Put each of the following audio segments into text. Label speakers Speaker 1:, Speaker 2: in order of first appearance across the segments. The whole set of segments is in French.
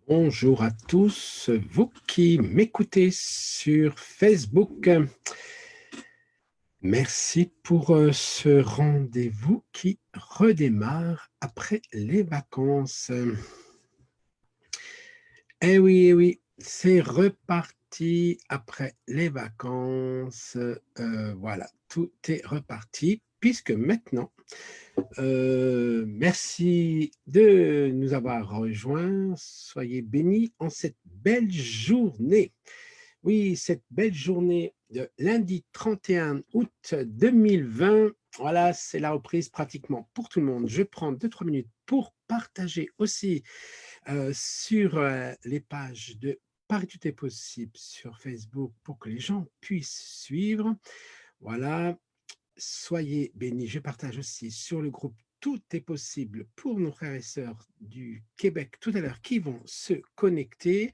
Speaker 1: Bonjour à tous, vous qui m'écoutez sur Facebook. Merci pour ce rendez-vous qui redémarre après les vacances. Eh oui, c'est reparti après les vacances. Voilà, tout est reparti puisque maintenant, merci de nous avoir rejoints. Soyez bénis en cette belle journée. Oui, cette belle journée de lundi 31 août 2020, voilà, c'est la reprise pratiquement pour tout le monde. Je prends 2-3 minutes pour partager aussi sur les pages de Paris Tout est possible sur Facebook pour que les gens puissent suivre. Voilà, soyez bénis. Je partage aussi sur le groupe Tout est possible pour nos frères et sœurs du Québec tout à l'heure qui vont se connecter.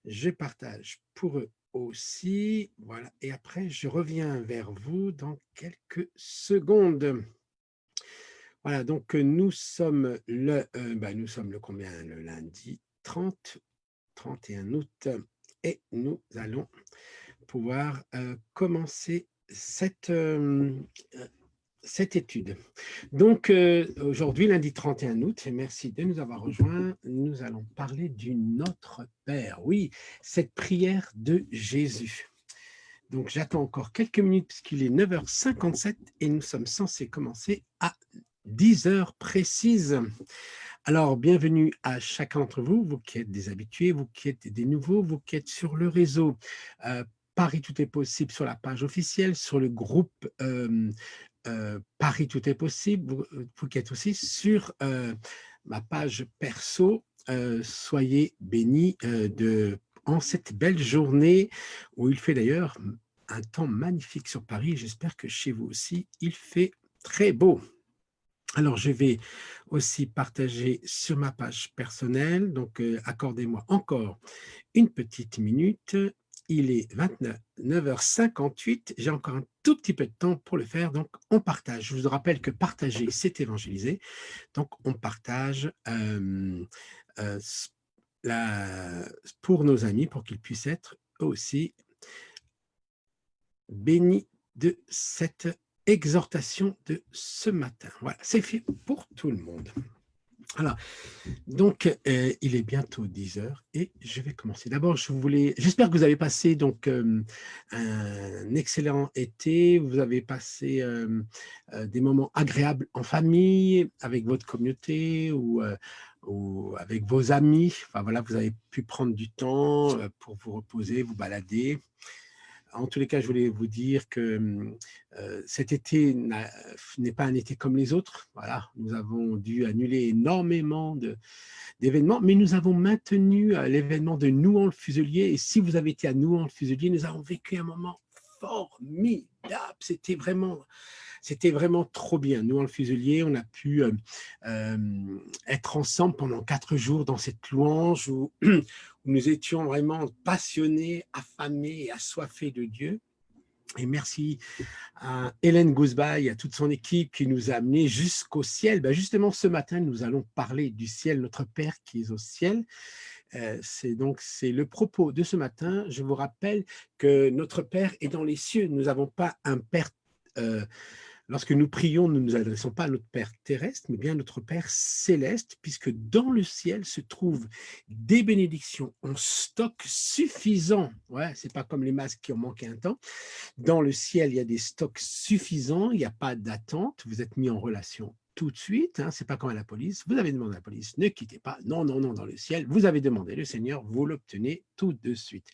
Speaker 1: Je partage pour eux aussi. Voilà. Et après, je reviens vers vous dans quelques secondes. Voilà, donc nous sommes le combien? Le lundi 31 août et nous allons pouvoir commencer cette étude. Donc, aujourd'hui, lundi 31 août, et merci de nous avoir rejoints, nous allons parler du Notre Père. Oui, cette prière de Jésus. Donc, j'attends encore quelques minutes puisqu'il est 9h57 et nous sommes censés commencer à 10 heures précises. Alors, bienvenue à chacun d'entre vous, vous qui êtes des habitués, vous qui êtes des nouveaux, vous qui êtes sur le réseau. Paris Tout est possible sur la page officielle, sur le groupe Paris Tout est possible, vous qui êtes aussi sur ma page perso. Soyez bénis en cette belle journée où il fait d'ailleurs un temps magnifique sur Paris. J'espère que chez vous aussi, il fait très beau. Alors, je vais aussi partager sur ma page personnelle, donc accordez-moi encore une petite minute. Il est 29h58, j'ai encore un tout petit peu de temps pour le faire, donc on partage. Je vous rappelle que partager, c'est évangéliser, donc on partage euh, pour nos amis, pour qu'ils puissent être eux aussi bénis de cette exhortation de ce matin. Voilà, c'est fait pour tout le monde. Alors, donc, il est bientôt 10 heures et je vais commencer. D'abord, j'espère que vous avez passé donc un excellent été, vous avez passé des moments agréables en famille, avec votre communauté ou avec vos amis. Enfin voilà, vous avez pu prendre du temps pour vous reposer, vous balader. En tous les cas, je voulais vous dire que cet été n'est pas un été comme les autres. Voilà, nous avons dû annuler énormément d'événements, mais nous avons maintenu l'événement de Nouan-le-Fuselier. Et si vous avez été à Nouan-le-Fuselier, nous avons vécu un moment formidable. C'était vraiment trop bien. Nous, en le Fuselier, on a pu être ensemble pendant 4 jours dans cette louange où, où nous étions vraiment passionnés, affamés et assoiffés de Dieu. Et merci à Hélène Gouzbaï, à toute son équipe qui nous a amenés jusqu'au ciel. Ben justement, ce matin, nous allons parler du ciel, notre Père qui est au ciel. C'est le propos de ce matin. Je vous rappelle que notre Père est dans les cieux. Nous n'avons pas un Père lorsque nous prions, nous ne nous adressons pas à notre Père terrestre, mais bien à notre Père céleste, puisque dans le ciel se trouvent des bénédictions en stock suffisant. Ouais, c'est pas comme les masques qui ont manqué un temps. Dans le ciel, il y a des stocks suffisants, il n'y a pas d'attente, vous êtes mis en relation tout de suite, hein, c'est pas comme à la police, vous avez demandé à la police, ne quittez pas, non, non, non, dans le ciel, vous avez demandé le Seigneur, vous l'obtenez tout de suite.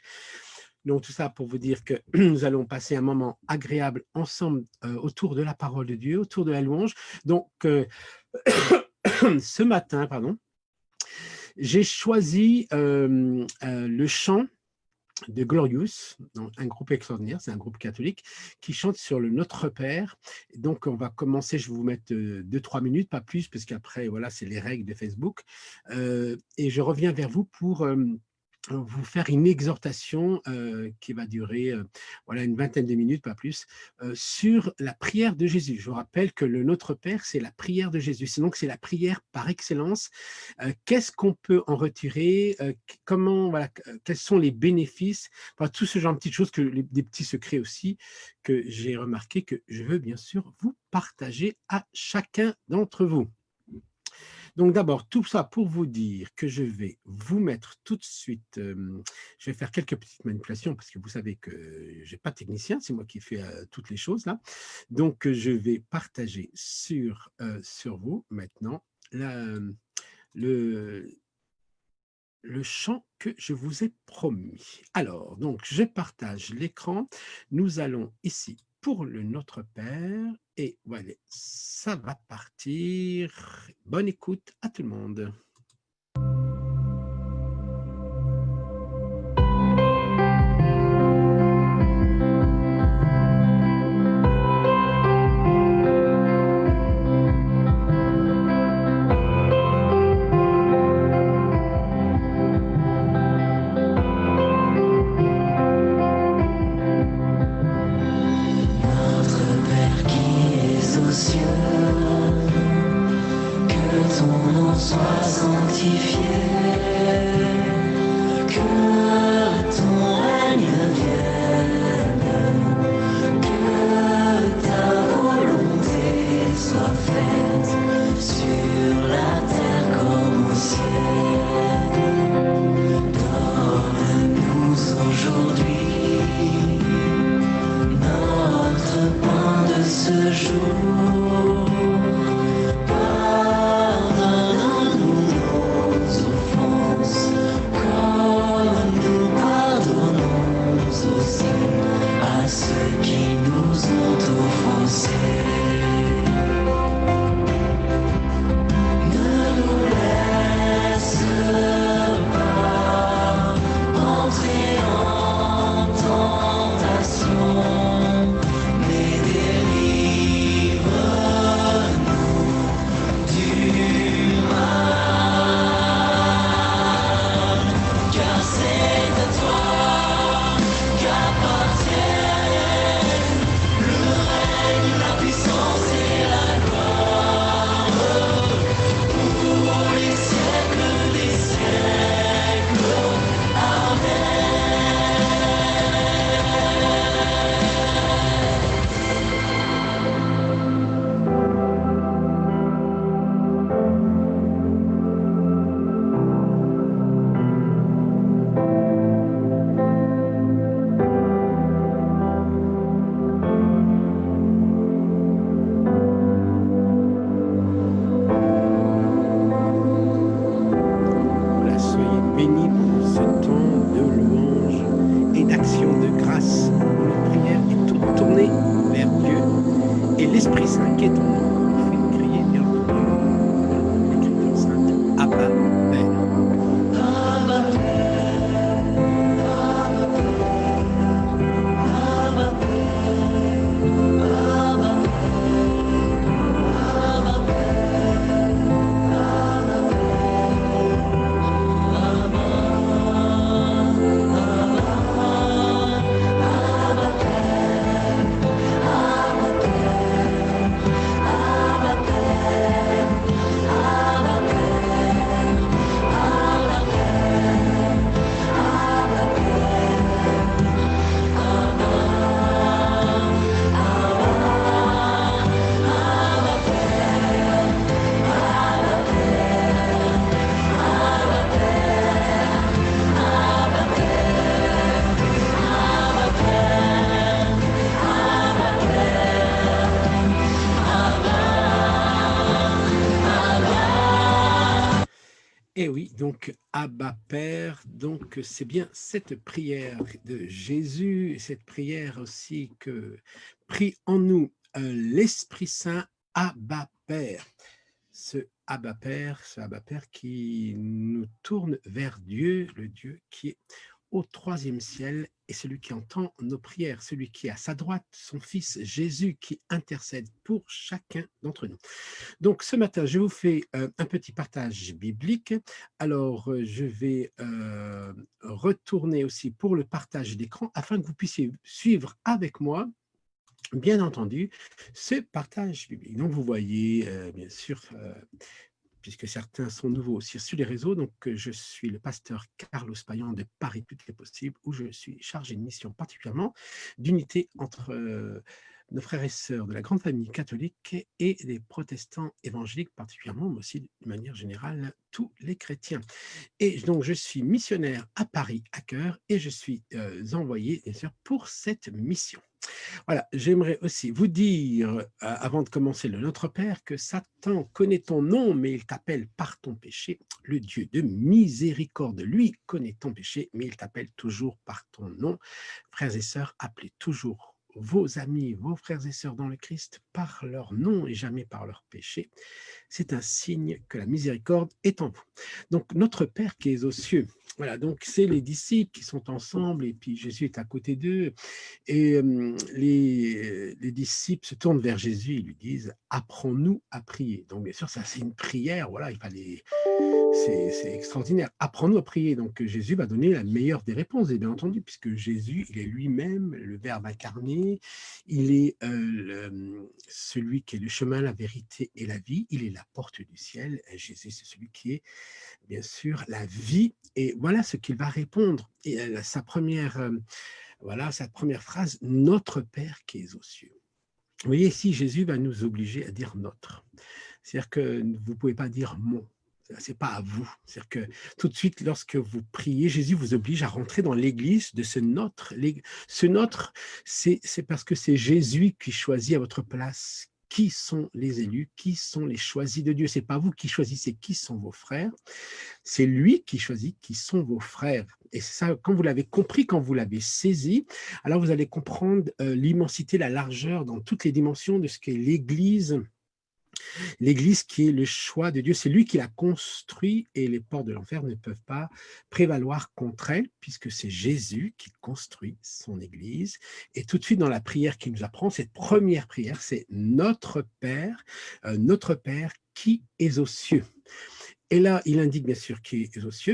Speaker 1: Donc, tout ça pour vous dire que nous allons passer un moment agréable ensemble autour de la parole de Dieu, autour de la louange. Donc, ce matin, pardon, j'ai choisi le chant de Glorious, un groupe extraordinaire, c'est un groupe catholique qui chante sur le Notre Père. Donc, on va commencer, je vais vous mettre 2-3 minutes, pas plus, parce qu'après, voilà, c'est les règles de Facebook. Et je reviens vers vous pour vous faire une exhortation qui va durer voilà, une vingtaine de minutes, pas plus, sur la prière de Jésus. Je vous rappelle que le Notre Père, c'est la prière de Jésus. Donc, c'est la prière par excellence. Qu'est-ce qu'on peut en retirer? Comment, voilà, quels sont les bénéfices? Enfin, tout ce genre de petites choses, des petits secrets aussi, que j'ai remarqué que je veux bien sûr vous partager à chacun d'entre vous. Donc d'abord, tout ça pour vous dire que je vais vous mettre tout de suite, je vais faire quelques petites manipulations parce que vous savez que je n'ai pas de technicien, c'est moi qui fais toutes les choses là. Donc je vais partager sur vous maintenant le, le champ que je vous ai promis. Alors, donc je partage l'écran. Nous allons ici pour le Notre Père. Et voilà, ça va partir. Bonne écoute à tout le monde.
Speaker 2: Notre Père qui es aux cieux, que ton nom soit sanctifié, que ton règne vienne, que ta volonté soit faite sur la terre comme au ciel. Donne-nous aujourd'hui notre pain de ce jour. Pardonne-nous nos offenses, comme nous pardonnons aussi à ceux qui nous ont offensés. Ne nous laisse pas entrer en tentation, mais délivre-nous du mal. Car c'est à toi qu'appartiennent le règne, la puissance et la gloire pour les siècles des siècles. Amen.
Speaker 1: Voilà, soyez bénis pendant ce temps de louange et d'action de grâce. Notre prière est toute tournée vers Dieu et l'Esprit Saint qui est en nous nous fait crier bien entendu dans l'Écriture sainte, Abba, Père.
Speaker 2: Abba Père, Abba Père, Abba Père, Abba Père, Abba
Speaker 1: Et oui, donc Abba Père, donc c'est bien cette prière de Jésus, cette prière aussi que prie en nous l'Esprit Saint, Abba Père. Ce Abba Père qui nous tourne vers Dieu, le Dieu qui est au troisième ciel est celui qui entend nos prières, celui qui est à sa droite, son Fils Jésus qui intercède pour chacun d'entre nous. Donc ce matin, je vous fais un petit partage biblique. Alors, je vais retourner aussi pour le partage d'écran afin que vous puissiez suivre avec moi, bien entendu, ce partage biblique. Donc vous voyez, bien sûr, puisque certains sont nouveaux aussi sur les réseaux. Donc, je suis le pasteur Carlos Payan de Paris Toutes les Possibles, où je suis chargé de mission particulièrement d'unité entre nos frères et sœurs de la grande famille catholique et les protestants évangéliques particulièrement, mais aussi de manière générale tous les chrétiens. Et donc, je suis missionnaire à Paris, à Cœur, et je suis envoyé, bien sûr, pour cette mission. Voilà, j'aimerais aussi vous dire, avant de commencer le Notre Père, que Satan connaît ton nom, mais il t'appelle par ton péché. Le Dieu de miséricorde, lui, connaît ton péché, mais il t'appelle toujours par ton nom. Frères et sœurs, appelez toujours vos amis, vos frères et sœurs dans le Christ par leur nom et jamais par leur péché. C'est un signe que la miséricorde est en vous. Donc, notre Père qui est aux cieux, voilà, donc c'est les disciples qui sont ensemble et puis Jésus est à côté d'eux. Et les disciples se tournent vers Jésus et lui disent: «Apprends-nous à prier». Donc bien sûr, ça c'est une prière, voilà, il fallait c'est extraordinaire. «Apprends-nous à prier». Donc Jésus va donner la meilleure des réponses et bien entendu, puisque Jésus, il est lui-même le Verbe incarné, il est, celui qui est le chemin, la vérité et la vie, il est la porte du ciel. Et Jésus, c'est celui qui est, bien sûr, la vie et voilà ce qu'il va répondre et sa première, voilà sa première phrase: «Notre Père qui es aux cieux». Vous voyez, ici, Jésus va nous obliger à dire «notre». C'est-à-dire que vous ne pouvez pas dire «mon». C'est pas à vous. C'est-à-dire que tout de suite, lorsque vous priez, Jésus vous oblige à rentrer dans l'église de ce nôtre. Ce nôtre, c'est parce que c'est Jésus qui choisit à votre place qui sont les élus, qui sont les choisis de Dieu. C'est pas vous qui choisissez qui sont vos frères, c'est lui qui choisit qui sont vos frères. Et ça, quand vous l'avez compris, quand vous l'avez saisi, alors vous allez comprendre l'immensité, la largeur dans toutes les dimensions de ce qu'est l'Église. L'Église qui est le choix de Dieu, c'est lui qui l'a construit et les portes de l'enfer ne peuvent pas prévaloir contre elle puisque c'est Jésus qui construit son Église. Et tout de suite dans la prière qu'il nous apprend, cette première prière, c'est notre Père qui est aux cieux. Et là, il indique bien sûr qui est aux cieux,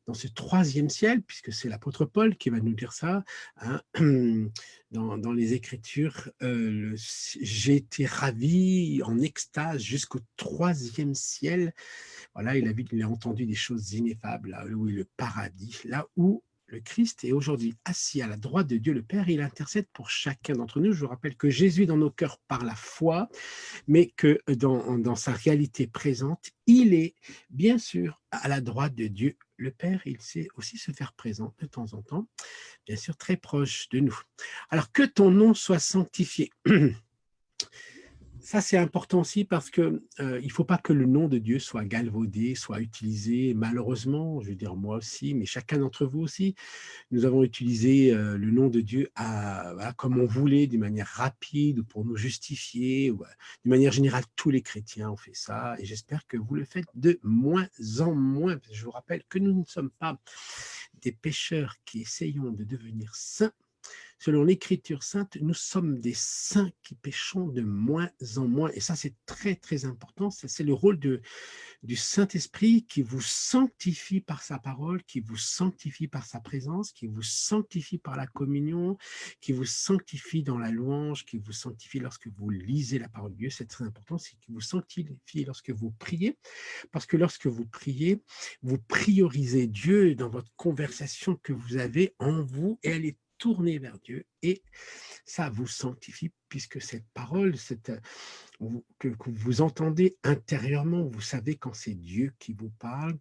Speaker 1: dans ce troisième ciel, puisque c'est l'apôtre Paul qui va nous dire ça, hein, dans les Écritures, j'ai été ravi en extase jusqu'au troisième ciel. Voilà, il a entendu des choses ineffables, là où est le paradis, là où le Christ est aujourd'hui assis à la droite de Dieu le Père, il intercède pour chacun d'entre nous. Je vous rappelle que Jésus est dans nos cœurs par la foi, mais que dans sa réalité présente, il est bien sûr à la droite de Dieu le Père. Il sait aussi se faire présent de temps en temps, bien sûr très proche de nous. Alors que ton nom soit sanctifié. Ça, c'est important aussi parce que il ne faut pas que le nom de Dieu soit galvaudé, soit utilisé malheureusement, je veux dire moi aussi, mais chacun d'entre vous aussi. Nous avons utilisé le nom de Dieu voilà, comme on voulait, d'une manière rapide ou pour nous justifier. Ou, d'une manière générale, tous les chrétiens ont fait ça et j'espère que vous le faites de moins en moins. Je vous rappelle que nous ne sommes pas des pécheurs qui essayons de devenir saints. Selon l'Écriture sainte, nous sommes des saints qui péchons de moins en moins. Et ça, c'est très, très important. C'est le rôle du Saint-Esprit qui vous sanctifie par sa parole, qui vous sanctifie par sa présence, qui vous sanctifie par la communion, qui vous sanctifie dans la louange, qui vous sanctifie lorsque vous lisez la parole de Dieu. C'est très important, c'est qu'il vous sanctifie lorsque vous priez, parce que lorsque vous priez, vous priorisez Dieu dans votre conversation que vous avez en vous et elle est tournée vers Dieu et ça vous sanctifie puisque cette parole, que vous entendez intérieurement, vous savez quand c'est Dieu qui vous parle,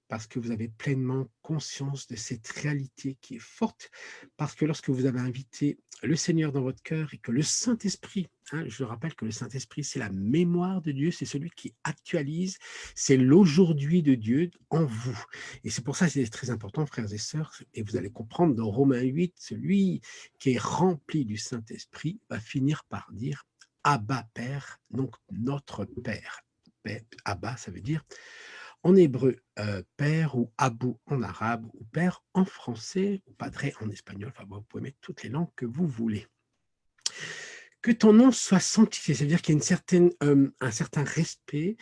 Speaker 1: parce que vous avez pleinement conscience de cette réalité qui est forte, parce que lorsque vous avez invité le Seigneur dans votre cœur et que le Saint-Esprit, hein, je rappelle que le Saint-Esprit, c'est la mémoire de Dieu, c'est celui qui actualise, c'est l'aujourd'hui de Dieu en vous. Et c'est pour ça que c'est très important, frères et sœurs, et vous allez comprendre dans Romains 8, celui qui est rempli du Saint-Esprit va finir par dire Abba Père, donc notre Père. Abba, ça veut dire en hébreu, père ou abou en arabe ou père en français ou padre en espagnol. Enfin, bon, vous pouvez mettre toutes les langues que vous voulez. Que ton nom soit sanctifié, c'est-à-dire qu'il y a un certain respect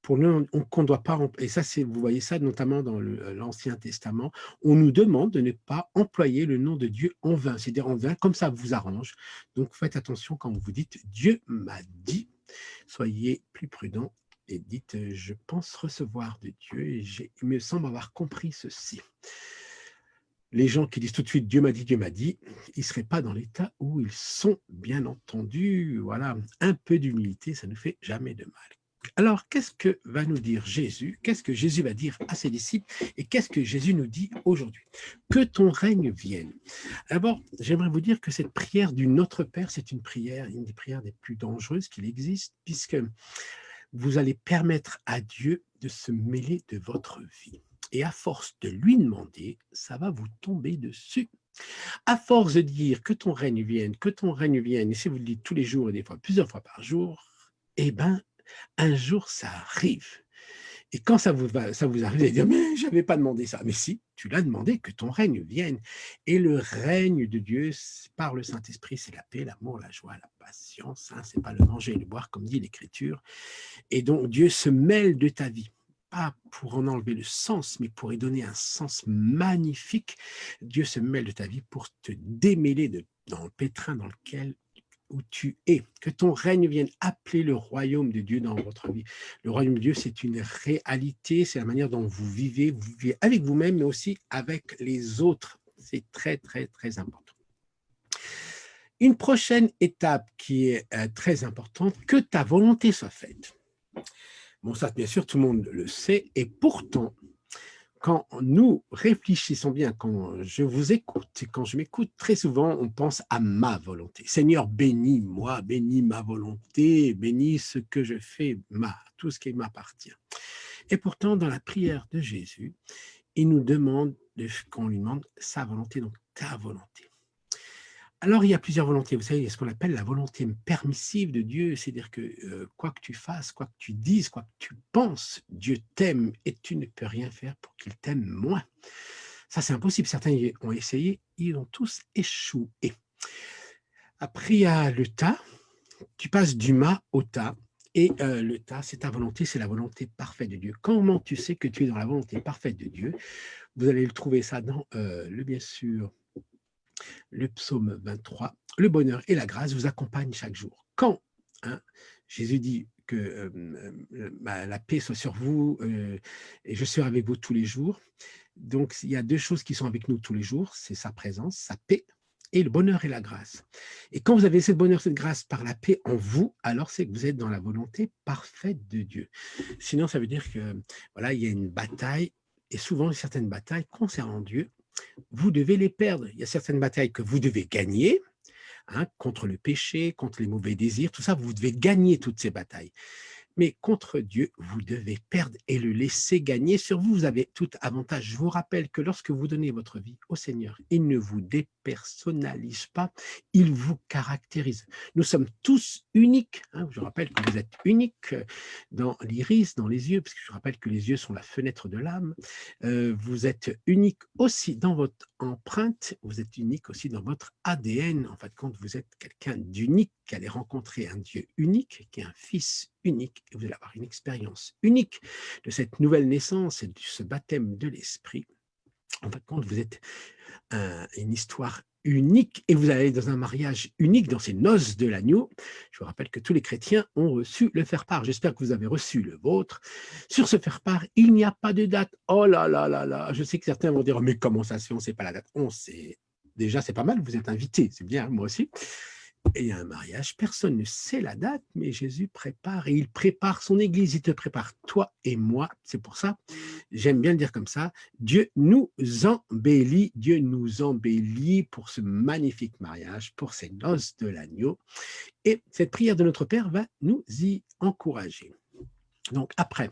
Speaker 1: pour nous, qu'on ne doit pas, et ça, vous voyez ça notamment dans l'Ancien Testament, on nous demande de ne pas employer le nom de Dieu en vain, c'est-à-dire en vain, comme ça vous arrange. Donc faites attention quand vous dites Dieu m'a dit, soyez plus prudents et dites je pense recevoir de Dieu et il me semble avoir compris ceci. Les gens qui disent tout de suite Dieu m'a dit, ils ne seraient pas dans l'état où ils sont, bien entendu. Voilà, un peu d'humilité, ça ne nous fait jamais de mal. Alors, qu'est-ce que va nous dire Jésus? Qu'est-ce que Jésus va dire à ses disciples? Et qu'est-ce que Jésus nous dit aujourd'hui? Que ton règne vienne. D'abord, j'aimerais vous dire que cette prière du Notre Père, c'est une des prières les plus dangereuses qu'il existe, puisque vous allez permettre à Dieu de se mêler de votre vie. Et à force de lui demander, ça va vous tomber dessus. À force de dire que ton règne vienne, et si vous le dites tous les jours et des fois plusieurs fois par jour, eh bien, un jour, ça arrive. Et quand ça vous arrive, vous allez dire, mais je n'avais pas demandé ça. Mais si, tu l'as demandé, que ton règne vienne. Et le règne de Dieu, par le Saint-Esprit, c'est la paix, l'amour, la joie, la patience. Hein, ce n'est pas le manger et le boire, comme dit l'Écriture. Et donc, Dieu se mêle de ta vie. Pas pour en enlever le sens, mais pour y donner un sens magnifique. Dieu se mêle de ta vie pour te démêler dans le pétrin dans lequel où tu es. Que ton règne vienne appeler le royaume de Dieu dans votre vie. Le royaume de Dieu, c'est une réalité, c'est la manière dont vous vivez avec vous-même, mais aussi avec les autres. C'est très, très, très important. Une prochaine étape qui est très importante, que ta volonté soit faite. Bon, ça, bien sûr, tout le monde le sait, et pourtant, quand nous réfléchissons bien, quand je vous écoute, et quand je m'écoute, très souvent, on pense à ma volonté. Seigneur, bénis-moi, bénis ma volonté, bénis ce que je fais, tout ce qui m'appartient. Et pourtant, dans la prière de Jésus, il nous demande qu'on lui demande sa volonté, donc ta volonté. Alors, il y a plusieurs volontés. Vous savez, il y a ce qu'on appelle la volonté permissive de Dieu, c'est-à-dire que quoi que tu fasses, quoi que tu dises, quoi que tu penses, Dieu t'aime et tu ne peux rien faire pour qu'il t'aime moins. Ça, c'est impossible. Certains ont essayé, ils ont tous échoué. Après, il y a le ta. Tu passes du ma au ta. Et le ta, c'est ta volonté, c'est la volonté parfaite de Dieu. Comment tu sais que tu es dans la volonté parfaite de Dieu? Vous allez le trouver ça dans bien sûr, le psaume 23, le bonheur et la grâce vous accompagnent chaque jour. Quand Jésus dit que la paix soit sur vous et je serai avec vous tous les jours. Donc, il y a deux choses qui sont avec nous tous les jours, c'est sa présence, sa paix et le bonheur et la grâce. Et quand vous avez ce bonheur, cette grâce par la paix en vous, alors c'est que vous êtes dans la volonté parfaite de Dieu. Sinon, ça veut dire que voilà, il y a une bataille, et souvent certaines batailles concernant Dieu, vous devez les perdre. Il y a certaines batailles que vous devez gagner, contre le péché, contre les mauvais désirs, tout ça, vous devez gagner toutes ces batailles. Mais contre Dieu, vous devez perdre et le laisser gagner. Sur vous, vous avez tout avantage. Je vous rappelle que lorsque vous donnez votre vie au Seigneur, il ne vous dépersonnalise pas, il vous caractérise. Nous sommes tous uniques. Je rappelle que vous êtes unique dans l'iris, dans les yeux, parce que je rappelle que les yeux sont la fenêtre de l'âme. Vous êtes unique aussi dans votre empreinte, vous êtes unique aussi dans votre ADN. En fin de compte, vous êtes quelqu'un d'unique qui allait rencontrer un Dieu unique, qui est un Fils unique, et vous allez avoir une expérience unique de cette nouvelle naissance et de ce baptême de l'Esprit. En fin de compte, vous êtes une histoire unique et vous allez dans un mariage unique, dans ces noces de l'agneau. Je vous rappelle que tous les chrétiens ont reçu le faire-part. J'espère que vous avez reçu le vôtre. Sur ce faire-part, il n'y a pas de date. Oh là là là là, je sais que certains vont dire, mais comment ça se fait, on ne sait pas la date. On sait. Déjà, c'est pas mal, vous êtes invités, c'est bien, moi aussi. Et il y a un mariage, personne ne sait la date, mais Jésus prépare et il prépare son Église, il te prépare toi et moi. C'est pour ça, j'aime bien le dire comme ça, Dieu nous embellit pour ce magnifique mariage, pour ces noces de l'agneau. Et cette prière de notre Père va nous y encourager. Donc après,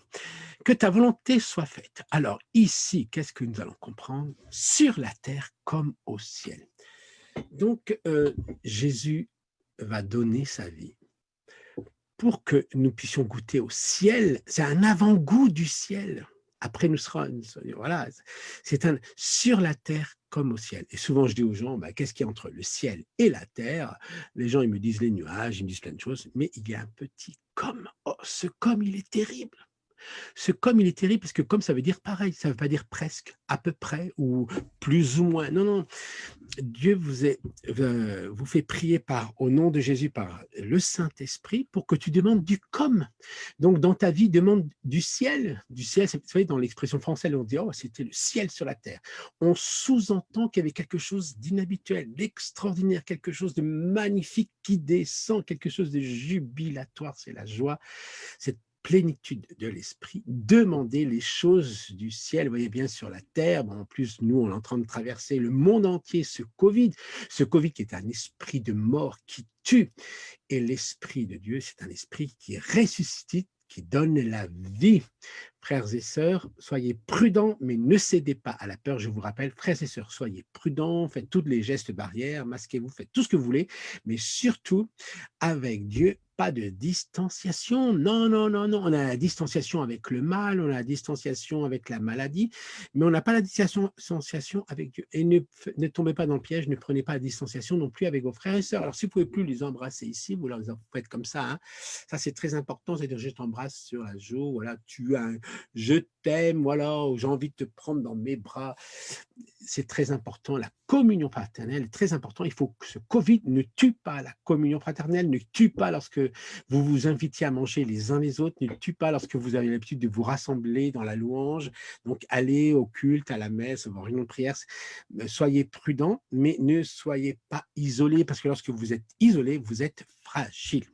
Speaker 1: que ta volonté soit faite. Alors ici, qu'est-ce que nous allons comprendre? Sur la terre comme au ciel. Donc Jésus va donner sa vie pour que nous puissions goûter au ciel. C'est un avant-goût du ciel. Après, voilà, c'est un sur la terre comme au ciel. Et souvent, je dis aux gens, bah, qu'est-ce qu'il y a entre le ciel et la terre? Les gens, ils me disent les nuages, ils me disent plein de choses, mais il y a un petit comme. Oh, ce comme, il est terrible. Ce comme, il est terrible parce que comme, ça veut dire pareil, ça ne veut pas dire presque, à peu près ou plus ou moins. Non, non, Dieu vous fait prier au nom de Jésus par le Saint-Esprit pour que tu demandes du comme. Donc, dans ta vie, demande du ciel. Du ciel, vous savez, dans l'expression française, on dit, oh, c'était le ciel sur la terre. On sous-entend qu'il y avait quelque chose d'inhabituel, d'extraordinaire, quelque chose de magnifique qui descend, quelque chose de jubilatoire. C'est la joie, cette plénitude de l'esprit, demander les choses du ciel, vous voyez bien sur la terre. Bon, en plus, nous, on est en train de traverser le monde entier, ce Covid qui est un esprit de mort qui tue. Et l'esprit de Dieu, c'est un esprit qui ressuscite, qui donne la vie. Frères et sœurs, soyez prudents, mais ne cédez pas à la peur. Je vous rappelle, frères et sœurs, soyez prudents, faites tous les gestes barrières, masquez-vous, faites tout ce que vous voulez, mais surtout, avec Dieu, pas de distanciation. Non, non, non, non. On a la distanciation avec le mal, on a la distanciation avec la maladie, mais on n'a pas la distanciation avec Dieu. Et ne tombez pas dans le piège, ne prenez pas la distanciation non plus avec vos frères et sœurs. Alors, si vous ne pouvez plus les embrasser ici, vous faites comme ça. Hein. Ça, c'est très important, c'est-à-dire je t'embrasse sur la joue, voilà, tu as je t'aime, voilà, j'ai envie de te prendre dans mes bras. C'est très important, la communion fraternelle est très important. Il faut que ce Covid ne tue pas la communion fraternelle, ne tue pas lorsque vous vous invitiez à manger les uns les autres, ne tue pas lorsque vous avez l'habitude de vous rassembler dans la louange, donc allez au culte, à la messe, aux réunions de prière. Soyez prudents, mais ne soyez pas isolés, parce que lorsque vous êtes isolés, vous êtes fragile.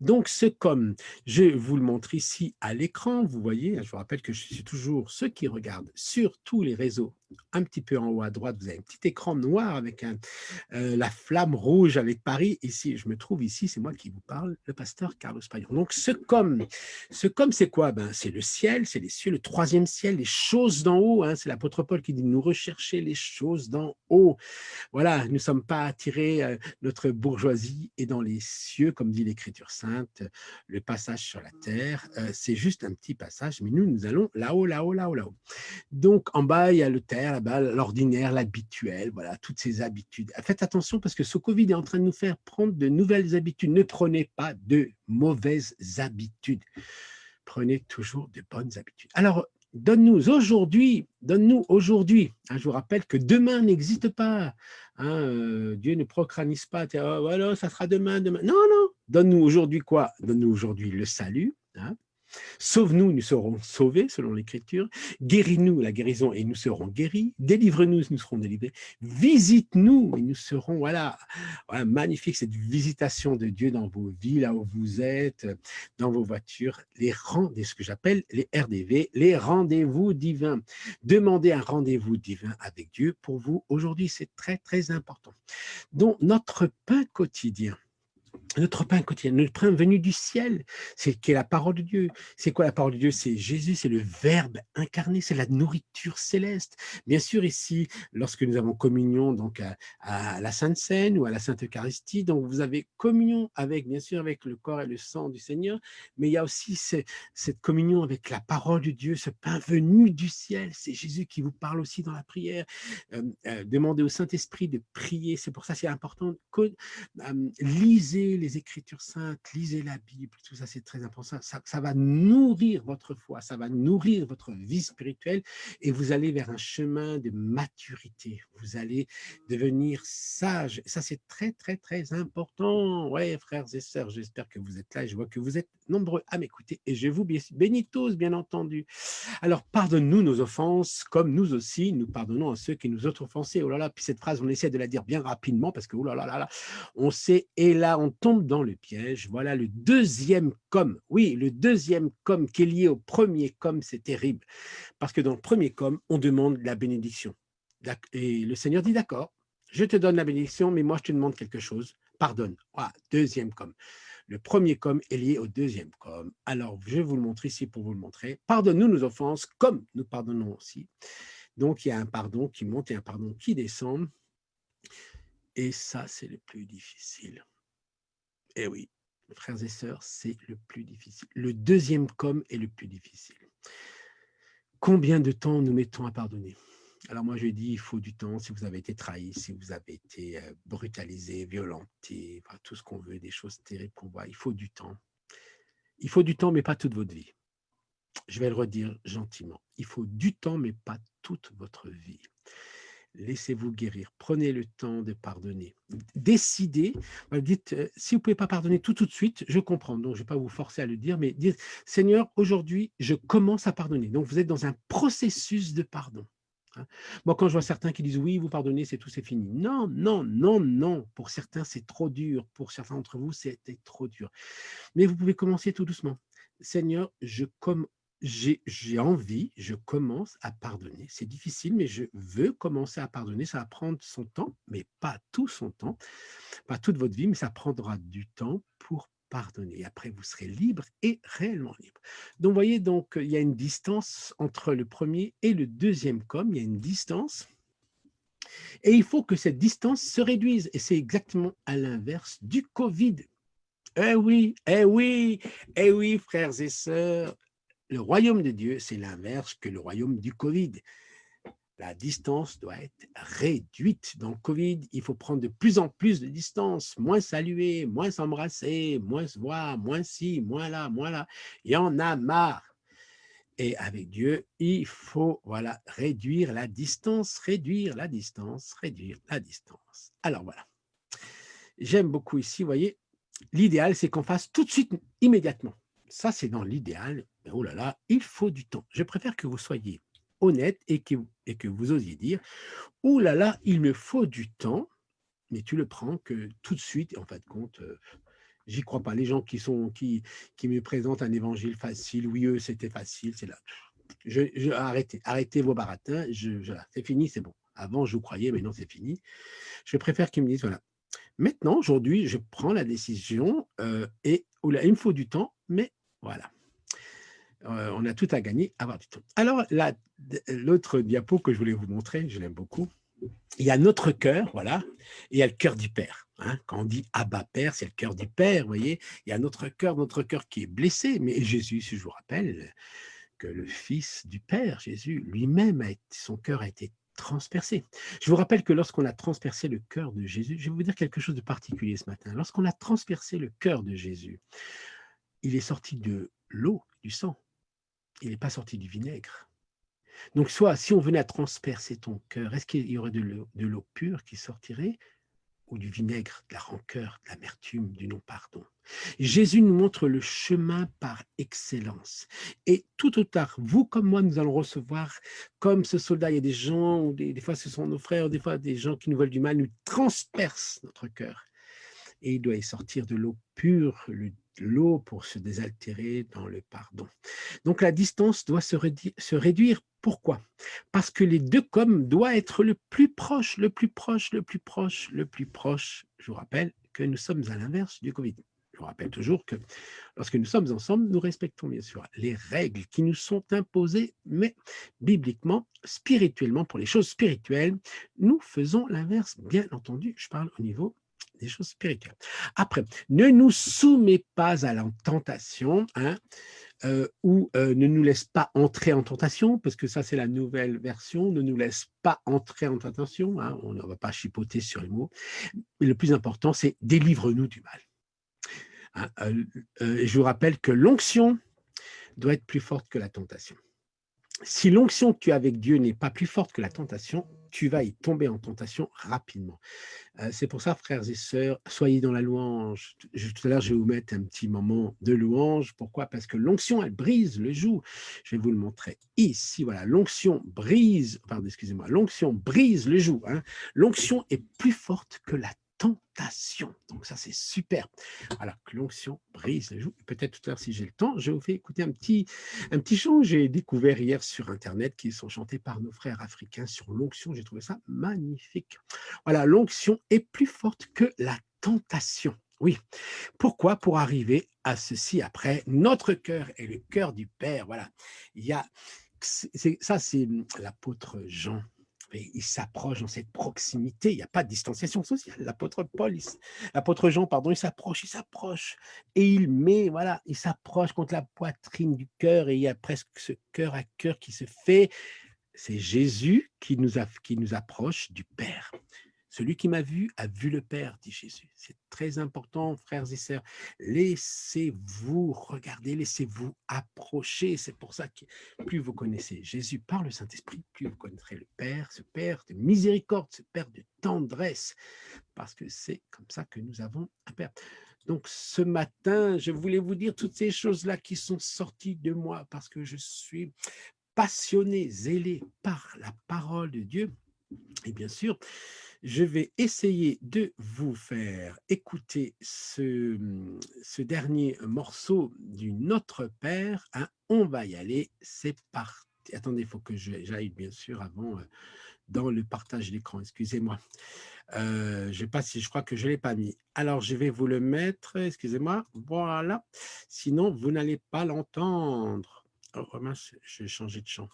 Speaker 1: Donc, ce comme, je vous le montre ici à l'écran, vous voyez, je vous rappelle que je suis toujours ceux qui regardent sur tous les réseaux, un petit peu en haut à droite, vous avez un petit écran noir avec la flamme rouge avec Paris. Ici, je me trouve ici, c'est moi qui vous parle, le pasteur Carlos Payan. Donc, ce comme, c'est quoi? C'est le ciel, c'est les cieux, le troisième ciel, les choses d'en haut. Hein, c'est l'apôtre Paul qui dit, nous rechercher les choses d'en haut. Voilà, nous ne sommes pas attirés, notre bourgeoisie est dans les cieux, comme dit l'Écriture sainte, le passage sur la terre, c'est juste un petit passage, mais nous allons là-haut, là-haut, là-haut, là-haut. Donc, en bas, il y a le terre, là-bas, l'ordinaire, l'habituel, voilà, toutes ces habitudes. Faites attention parce que ce Covid est en train de nous faire prendre de nouvelles habitudes. Ne prenez pas de mauvaises habitudes. Prenez toujours de bonnes habitudes. Alors, donne-nous aujourd'hui, hein, je vous rappelle que demain n'existe pas. Hein, Dieu ne procranise pas, oh, voilà, ça sera demain, demain. Non, non, donne-nous aujourd'hui quoi? Donne-nous aujourd'hui le salut. Hein, sauve-nous, nous serons sauvés, selon l'Écriture. Guéris-nous, la guérison, et nous serons guéris. Délivre-nous, nous serons délivrés. Visite-nous, et nous serons, voilà, magnifique cette visitation de Dieu dans vos vies, là où vous êtes, dans vos voitures, ce que j'appelle les RDV, les rendez-vous divins. Demandez un rendez-vous divin avec Dieu pour vous aujourd'hui, c'est très, très important. Donc, notre pain quotidien, notre pain venu du ciel, c'est qui est la parole de Dieu. C'est quoi la parole de Dieu? C'est Jésus, c'est le Verbe incarné, c'est la nourriture céleste. Bien sûr, ici, lorsque nous avons communion donc à la Sainte Seine ou à la Sainte Eucharistie, donc vous avez communion avec, bien sûr, avec le corps et le sang du Seigneur, mais il y a aussi cette communion avec la parole de Dieu, ce pain venu du ciel. C'est Jésus qui vous parle aussi dans la prière. Demandez au Saint-Esprit de prier. C'est pour ça que c'est important. Lisez les Écritures saintes, lisez la Bible, tout ça c'est très important. Ça va nourrir votre foi, ça va nourrir votre vie spirituelle et vous allez vers un chemin de maturité. Vous allez devenir sage. Ça c'est très très très important. Ouais, frères et sœurs, j'espère que vous êtes là et je vois que vous êtes nombreux à m'écouter et je vous bénis tous, bien entendu. Alors, pardonne-nous nos offenses, comme nous aussi, nous pardonnons à ceux qui nous ont offensés. Oh là là, puis cette phrase, on essaie de la dire bien rapidement parce que, oh là là là là, on sait, et là, on tombe dans le piège. Voilà le deuxième comme. Oui, le deuxième comme qui est lié au premier comme, c'est terrible. Parce que dans le premier comme, on demande la bénédiction. Et le Seigneur dit, d'accord, je te donne la bénédiction, mais moi, je te demande quelque chose. Pardonne. Voilà, deuxième comme. Le premier comme est lié au deuxième comme. Alors, je vous le montre ici pour vous le montrer. Pardonne-nous nos offenses, comme nous pardonnons aussi. Donc, il y a un pardon qui monte et un pardon qui descend. Et ça, c'est le plus difficile. Eh oui, frères et sœurs, c'est le plus difficile. Le deuxième comme est le plus difficile. Combien de temps nous mettons à pardonner? Alors moi, je dis, il faut du temps si vous avez été trahi, si vous avez été brutalisé, violenté, enfin, tout ce qu'on veut, des choses terribles qu'on voit. Il faut du temps. Il faut du temps, mais pas toute votre vie. Je vais le redire gentiment. Il faut du temps, mais pas toute votre vie. Laissez-vous guérir. Prenez le temps de pardonner. Décidez. Dites, si vous ne pouvez pas pardonner tout de suite, je comprends. Donc, je ne vais pas vous forcer à le dire, mais dites, Seigneur, aujourd'hui, je commence à pardonner. Donc, vous êtes dans un processus de pardon. Hein. Moi, quand je vois certains qui disent, oui, vous pardonnez, c'est tout, c'est fini. Non, non, non, non. Pour certains, c'est trop dur. Pour certains d'entre vous, c'était trop dur. Mais vous pouvez commencer tout doucement. Seigneur, j'ai envie, je commence à pardonner. C'est difficile, mais je veux commencer à pardonner. Ça va prendre son temps, mais pas tout son temps, pas toute votre vie, mais ça prendra du temps pour pardonner. Et après, vous serez libre et réellement libre. Donc, vous voyez, donc, il y a une distance entre le premier et le deuxième comme, il y a une distance. Et il faut que cette distance se réduise. Et c'est exactement à l'inverse du Covid. Eh oui, eh oui, eh oui, frères et sœurs, le royaume de Dieu, c'est l'inverse que le royaume du Covid. La distance doit être réduite. Dans le Covid, il faut prendre de plus en plus de distance, moins saluer, moins s'embrasser, moins se voir, moins ci, moins là, moins là. Il y en a marre. Et avec Dieu, il faut voilà, réduire la distance, réduire la distance, réduire la distance. Alors voilà, j'aime beaucoup ici, vous voyez, l'idéal, c'est qu'on fasse tout de suite, immédiatement. Ça, c'est dans l'idéal. Mais oh là là, il faut du temps. Je préfère que vous soyez honnête et que vous osiez dire, oh là là, il me faut du temps, mais tu le prends que tout de suite, en fin de compte, j'y crois pas. Les gens qui me présentent un évangile facile, oui, eux, c'était facile, c'est là. Arrêtez vos baratins, c'est fini, c'est bon. Avant, je vous croyais, mais non, c'est fini. Je préfère qu'ils me disent, voilà, maintenant, aujourd'hui, je prends la décision et il me faut du temps, mais voilà. On a tout à gagner, avoir du temps. Alors, l'autre diapo que je voulais vous montrer, je l'aime beaucoup, il y a notre cœur, voilà, et il y a le cœur du Père. Hein. Quand on dit Abba Père, c'est le cœur du Père, vous voyez. Il y a notre cœur qui est blessé, mais Jésus, si je vous rappelle, que le Fils du Père, Jésus, lui-même, son cœur a été transpercé. Je vous rappelle que lorsqu'on a transpercé le cœur de Jésus, je vais vous dire quelque chose de particulier ce matin. Lorsqu'on a transpercé le cœur de Jésus, il est sorti de l'eau, du sang. Il n'est pas sorti du vinaigre. Donc, soit, si on venait à transpercer ton cœur, est-ce qu'il y aurait de l'eau pure qui sortirait ou du vinaigre, de la rancœur, de l'amertume, du non-pardon? Jésus nous montre le chemin par excellence. Et tout au tard, vous comme moi, nous allons recevoir, comme ce soldat, il y a des gens, des fois ce sont nos frères, des fois des gens qui nous veulent du mal, nous transpercent notre cœur. Et il doit y sortir de l'eau pure, l'eau pour se désaltérer dans le pardon. Donc la distance doit se réduire. Pourquoi? Parce que les deux comme doivent être le plus proche, le plus proche, le plus proche, le plus proche. Je vous rappelle que nous sommes à l'inverse du Covid. Je vous rappelle toujours que lorsque nous sommes ensemble, nous respectons bien sûr les règles qui nous sont imposées, mais bibliquement, spirituellement, pour les choses spirituelles, nous faisons l'inverse. Bien entendu, je parle au niveau des choses spirituelles. Après, ne nous soumets pas à la tentation, hein, ou ne nous laisse pas entrer en tentation, parce que ça c'est la nouvelle version, ne nous laisse pas entrer en tentation, hein, on ne va pas chipoter sur les mots, mais le plus important c'est délivre-nous du mal. Hein, je vous rappelle que l'onction doit être plus forte que la tentation. Si l'onction que tu as avec Dieu n'est pas plus forte que la tentation, tu vas y tomber en tentation rapidement. C'est pour ça, frères et sœurs, soyez dans la louange. Tout à l'heure, je vais vous mettre un petit moment de louange. Pourquoi? Parce que l'onction, elle brise le joug. Je vais vous le montrer ici. Voilà, l'onction brise, pardon, excusez-moi, l'onction brise le joug. Hein. L'onction est plus forte que la tentation. Donc ça, c'est super. Alors que l'onction brise le joug. Peut-être tout à l'heure, si j'ai le temps, je vous fais écouter un petit chant que j'ai découvert hier sur Internet qui sont chantés par nos frères africains sur l'onction. J'ai trouvé ça magnifique. Voilà, l'onction est plus forte que la tentation. Oui. Pourquoi? Pour arriver à ceci après. Notre cœur est le cœur du Père. Voilà. Il y a, ça, c'est l'apôtre Jean. Et il s'approche dans cette proximité, il n'y a pas de distanciation sociale. L'apôtre Jean, pardon, il s'approche et il met, voilà, il s'approche contre la poitrine du cœur et il y a presque ce cœur à cœur qui se fait. C'est Jésus qui nous approche du Père. Celui qui m'a vu a vu le Père, dit Jésus. C'est très important, frères et sœurs. Laissez-vous regarder, laissez-vous approcher. C'est pour ça que plus vous connaissez Jésus par le Saint-Esprit, plus vous connaîtrez le Père, ce Père de miséricorde, ce Père de tendresse, parce que c'est comme ça que nous avons un Père. Donc ce matin, je voulais vous dire toutes ces choses-là qui sont sorties de moi, parce que je suis passionné, zélé par la parole de Dieu. Et bien sûr, je vais essayer de vous faire écouter ce dernier morceau du Notre Père. Hein. On va y aller, c'est parti. Attendez, il faut que j'aille bien sûr avant dans le partage d'écran, excusez-moi. Je crois que je ne l'ai pas mis. Alors, je vais vous le mettre, excusez-moi, voilà. Sinon, vous n'allez pas l'entendre. Oh, mince, je vais changer de chant.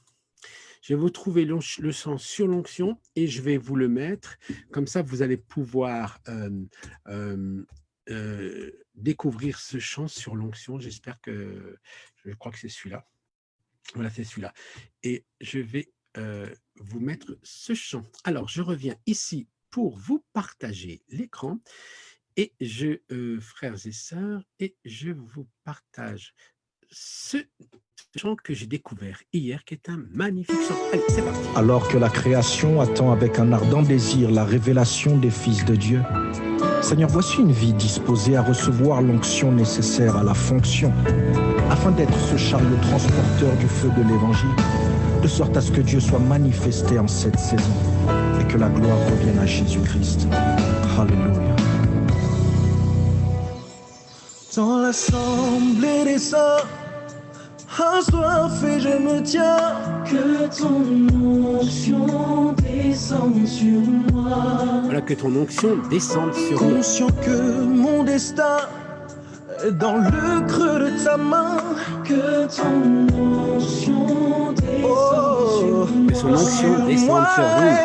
Speaker 1: Je vais vous trouver le chant sur l'onction et je vais vous le mettre. Comme ça, vous allez pouvoir découvrir ce chant sur l'onction. J'espère que, je crois que c'est celui-là. Voilà, c'est celui-là. Et je vais vous mettre ce chant. Alors, je reviens ici pour vous partager l'écran. Et frères et sœurs, et je vous partage ce chant que j'ai découvert hier, qui est un magnifique chant. Allez, c'est parti.
Speaker 3: Alors que la création attend avec un ardent désir la révélation des fils de Dieu, Seigneur, voici une vie disposée à recevoir l'onction nécessaire à la fonction, afin d'être ce chariot transporteur du feu de l'Évangile, de sorte à ce que Dieu soit manifesté en cette saison et que la gloire revienne à Jésus-Christ. Alléluia. Dans l'assemblée des saints, assoiffé, je me tiens.
Speaker 2: Que ton onction descende sur moi.
Speaker 1: Voilà, que ton onction descende sur nous.
Speaker 3: Conscient que mon destin est dans le creux de ta main.
Speaker 2: Que ton onction descende sur moi.
Speaker 1: Que son onction descende sur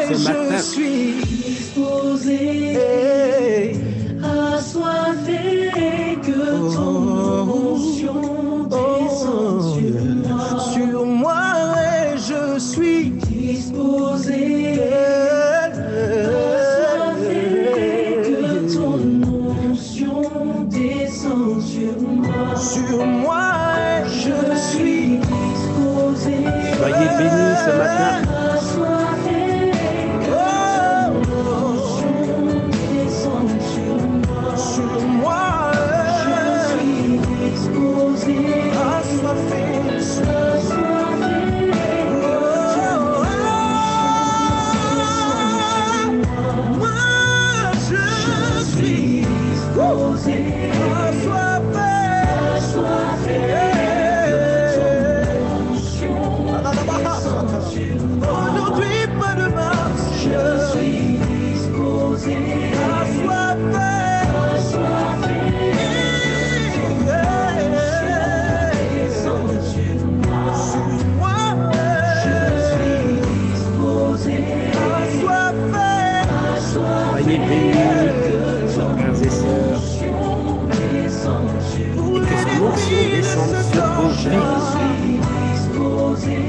Speaker 1: nous ce matin.
Speaker 3: Je suis
Speaker 2: disposé, assoiffé, que ton onction descende sur moi.
Speaker 3: Sur moi, et je suis
Speaker 2: Disposé, assoiffé, que ton onction descende sur moi.
Speaker 3: sur moi, et
Speaker 2: Je suis disposé,
Speaker 1: Soyez bénis ce matin.
Speaker 2: assoiffé, que ton onction descende sur moi.
Speaker 3: sur moi,
Speaker 2: Je suis disposé,
Speaker 3: assoiffé. Moi, je suis aujourd'hui, pas demain.
Speaker 2: je suis disposé, descende sur moi. Je suis disposé,
Speaker 1: Soyez bénis, frères et sœurs.
Speaker 2: descende sur moi.
Speaker 1: Et que son onction descende sur vos vies.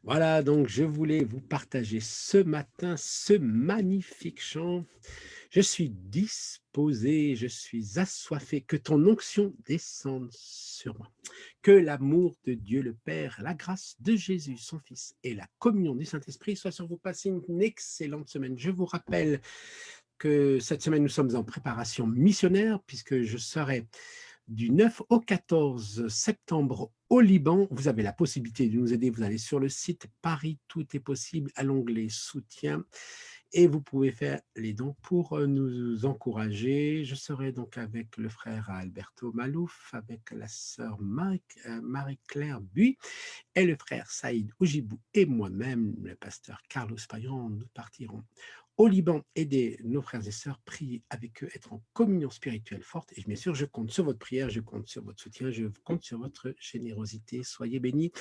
Speaker 1: Voilà, donc je voulais vous partager ce matin ce magnifique chant. Je suis disposé, je suis assoiffé, que ton onction descende sur moi. Que l'amour de Dieu le Père, la grâce de Jésus, son Fils, et la communion du Saint-Esprit soient sur vous. Passez une excellente semaine. Je vous rappelle que cette semaine, nous sommes en préparation missionnaire, puisque je serai du 9 au 14 septembre au Liban. Vous avez la possibilité de nous aider. Vous allez sur le site Paris, tout est possible, à l'onglet soutien. Et vous pouvez faire les dons pour nous encourager. Je serai donc avec le frère Alberto Malouf, avec la sœur Marie-Claire Buy et le frère Saïd Oujibou et moi-même, le pasteur Carlos Payan. Nous partirons au Liban, aider nos frères et sœurs, prier avec eux, être en communion spirituelle forte. Et bien sûr, je compte sur votre prière, je compte sur votre soutien, je compte sur votre générosité. Soyez bénis.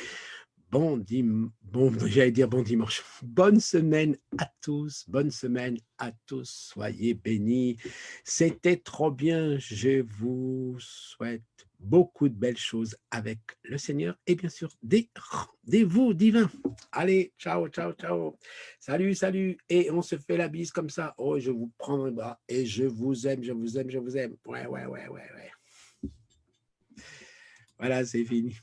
Speaker 1: J'allais dire bon dimanche. Bonne semaine à tous. Bonne semaine à tous. Soyez bénis. C'était trop bien. Je vous souhaite beaucoup de belles choses avec le Seigneur et bien sûr des rendez-vous divins. Allez, ciao, ciao, ciao. Salut, salut. Et on se fait la bise comme ça. Oh, je vous prends dans les bras et je vous aime, je vous aime, je vous aime. Ouais, ouais, ouais, ouais, ouais. Voilà, c'est fini.